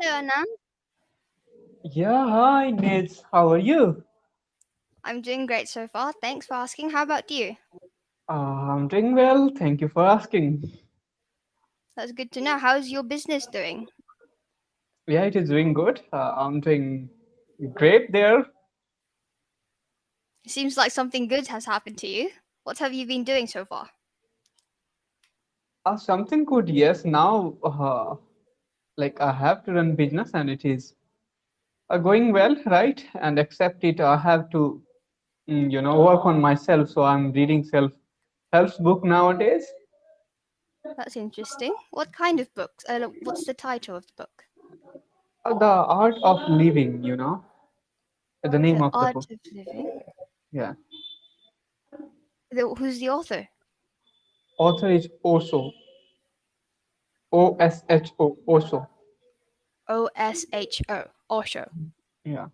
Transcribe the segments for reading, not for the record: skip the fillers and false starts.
Hello, Anand. Yeah, hi Neds. How are you? I'm doing great so far. Thanks for asking. How about you? I'm doing well. Thank you for asking. That's good to know. How's your business doing? Yeah, it is doing good. I'm doing great there. It seems like something good has happened to you. What have you been doing so far? Something good, yes. Now, like I have to run business and it is going well, right? And accept it, I have to, work on myself. So I'm reading self-help book nowadays. That's interesting. What kind of books? What's the title of the book? The art of living, the name The of the book. Art of Living. Yeah. Who's the author? Author is Osho, OSHO, Osho. OSHO. Osho. Yeah.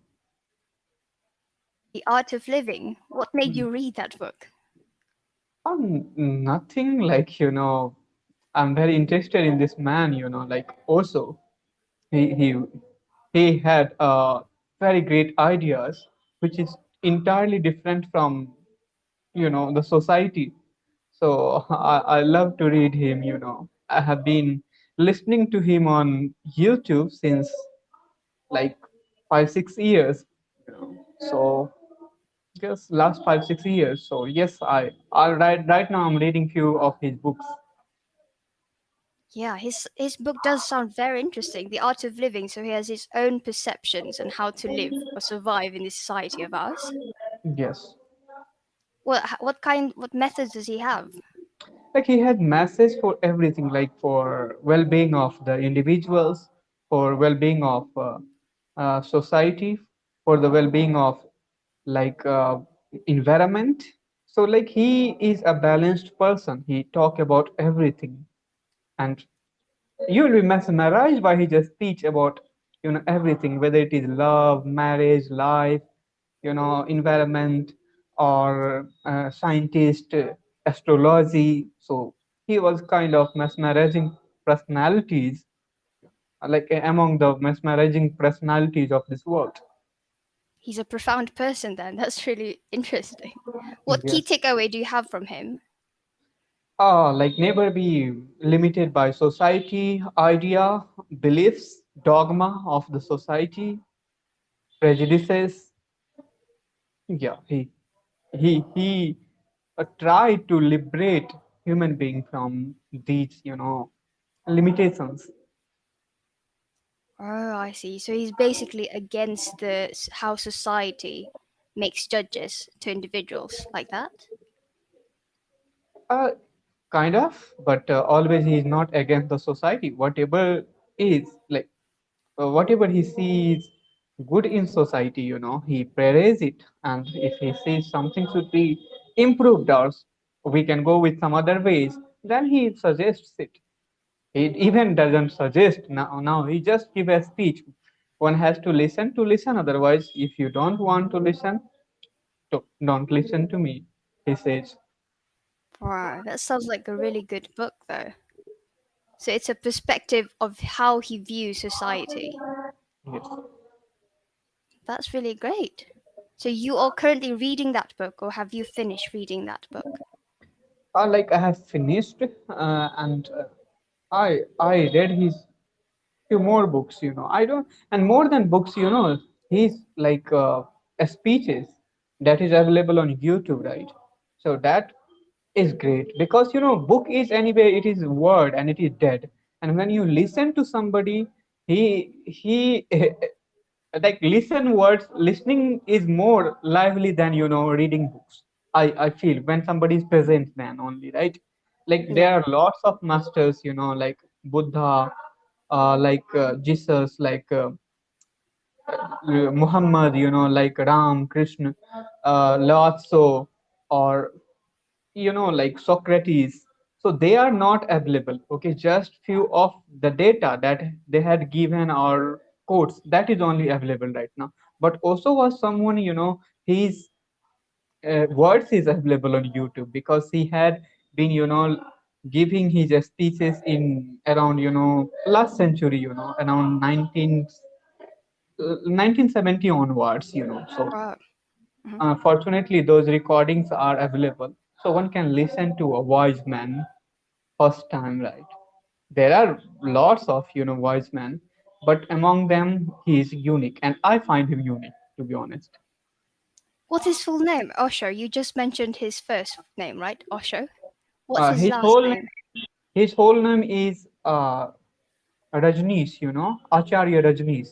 The Art of Living. What made you read that book? Nothing like, I'm very interested in this man, like also he he he had very great ideas, which is entirely different from, the society. So I love to read him, I have been listening to him on YouTube since like 5 6 years, so just last 5 6 years. So yes, I right now I'm reading few of his books. Yeah, his book does sound very interesting. The Art of Living. So he has his own perceptions on how to live or survive in this society of ours. Yes, What methods does he have? like he had message for everything, like for well-being of the individuals, for well-being of society, for the well-being of like environment. So like he is a balanced person. He talk about everything, and you will be mesmerized by his speech about everything, whether it is love, marriage, life, environment, or scientist, astrology. So he was kind of mesmerizing personalities, like among the mesmerizing personalities of this world. He's a profound person then. That's really interesting. What key Yes. takeaway do you have from him? Like never be limited by society, idea, beliefs, dogma of the society, prejudices. Yeah, he tried to liberate human being from these, limitations. Oh, I see. So he's basically against how society makes judges to individuals like that. Uh, kind of, but always he is not against the society. Whatever is like, whatever he sees good in society, he praises it, and if he sees something should be improved or we can go with some other ways, then he suggests it. He even doesn't suggest now. Now he just give a speech. One has to listen to listen. Otherwise, if you don't want to listen, don't listen to me. He says. Wow, that sounds like a really good book though. So it's a perspective of how he views society. Yes. That's really great. So you are currently reading that book or have you finished reading that book? Like I have finished, and I read his few more books. I don't, and more than books. He's like speeches that is available on YouTube, right? So that is great because book is anyway it is word and it is dead, and when you listen to somebody, he like listen words, listening is more lively than reading books. I feel when somebody is present, then only, right? Like there Yeah. are lots of masters, like Buddha, like Jesus, like Muhammad, like Ram, Krishna, Lotso, or like Socrates. So they are not available. Okay, just few of the data that they had given our quotes, that is only available right now. But also was someone, his words is available on YouTube because he had been, giving his speeches in around last century, around 1970 onwards, so Wow. Hmm. fortunately those recordings are available, so one can listen to a wise man first time, right? There are lots of wise men, but among them he is unique, and I find him unique, to be honest. What's his full name? Osho. You just mentioned his first name, right? Osho. What's uh, his his last whole name? his whole name is Rajneesh, acharya Rajneesh,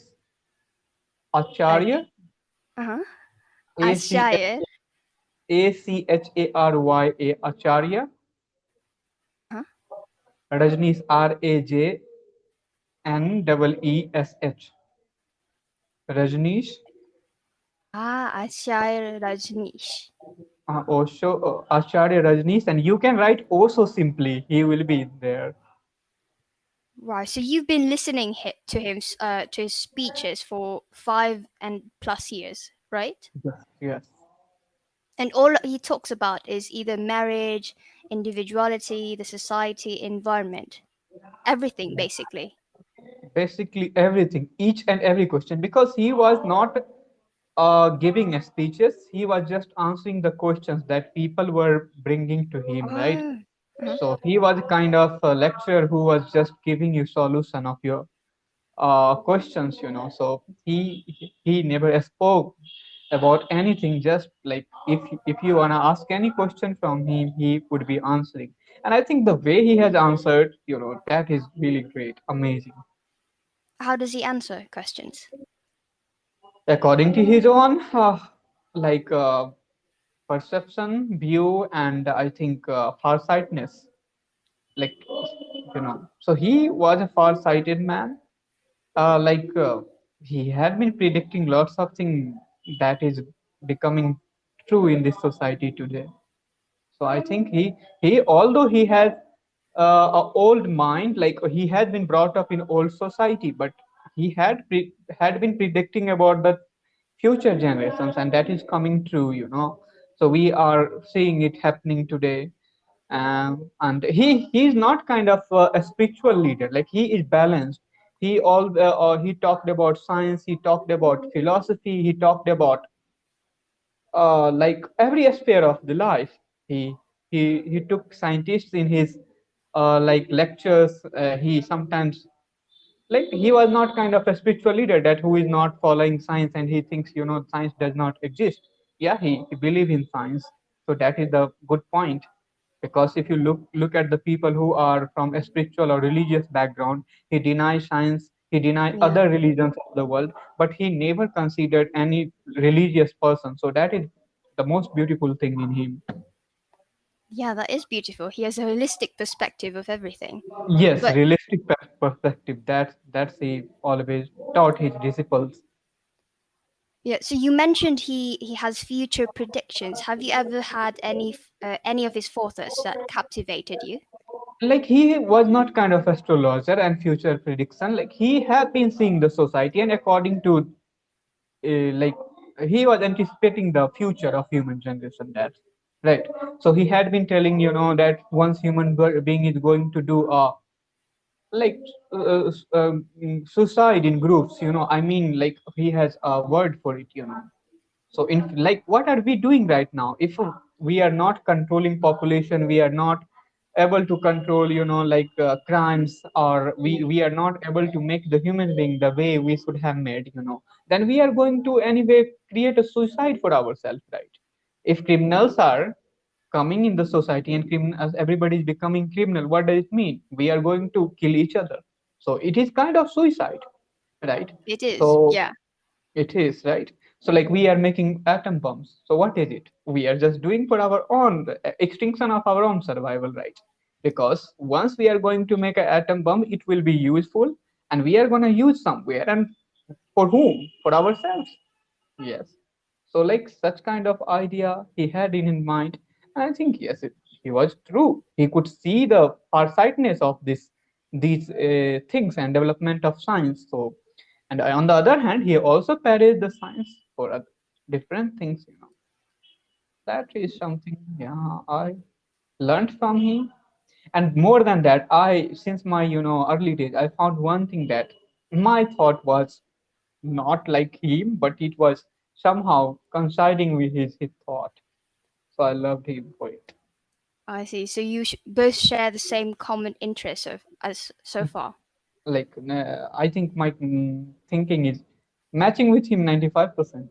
Uh acharya, huh. a c Ashaya. acharya, acharya Huh? Rajneesh, Rajneesh, Rajneesh. Ah, Ashaya Rajneesh. Osho, Acharya Rajneesh, and you can write Osho simply. He will be there. Right. So you've been listening to him, to his speeches for 5+ years, right? Yes. Yes. And all he talks about is either marriage, individuality, the society, environment, everything basically. Basically everything, each and every question, because he was not giving speeches. He was just answering the questions that people were bringing to him, right? Oh. Uh-huh. So he was kind of a lecturer who was just giving you solution of your questions, so he never spoke about anything, just like if you want to ask any question from him, he would be answering. And I think the way he has answered, that is really great, amazing, How does he answer questions? according to his own like perception, view, and I think farsightedness, like so he was a far-sighted man, like he had been predicting lots of things that is becoming true in this society today. So I think he although he has a old mind, like he had been brought up in old society, but he had been predicting about the future generations, and that is coming true, so we are seeing it happening today. And he's not kind of a spiritual leader, like he is balanced. He talked about science, he talked about philosophy, he talked about like every aspect of the life. He he he took scientists in his like lectures. He sometimes, like, he was not kind of a spiritual leader that who is not following science and he thinks science does not exist. Yeah, he believe in science. So that is the good point, because if you look at the people who are from a spiritual or religious background, he denies science, he denies Yeah. other religions of the world, but he never considered any religious person. So that is the most beautiful thing in him. Yeah, that is beautiful. He has a holistic perspective of everything. Yes, But realistic perspective, that's he always taught his disciples. yeah, so you mentioned he has future predictions. Have you ever had any of his forecasts that captivated you? Like, he was not kind of astrologer and future prediction, like he had been seeing the society, and according to like he was anticipating the future of human generation, that right. So he had been telling that once being is going to do like suicide in groups, I mean, like he has a word for it, so in, like, what are we doing right now? If we are not controlling population, we are not able to control like crimes, or we are not able to make the human being the way we should have made, then we are going to anyway create a suicide for ourselves, right? If criminals are coming in the society and as everybody is becoming criminal, what does it mean? We are going to kill each other. So it is kind of suicide, right? It is, So yeah. it is, right? So, like, we are making atom bombs. So what is it? We are just doing for our own extinction of our own survival, right? Because once we are going to make an atom bomb, it will be useful, and we are going to use somewhere, and for whom? For ourselves. Yes. So, like, such kind of idea he had in his mind, and I think yes, he was true. He could see the farsightedness of these things and development of science. So, and on the other hand, he also parodied the science for different things. That is something, yeah, I learned from him. And more than that, I since my early days, I found one thing that my thought was not like him, but it was somehow coinciding with his thought. So I loved him for it. I see. So you both share the same common interest as so far. Like I think my thinking is matching with him 95%.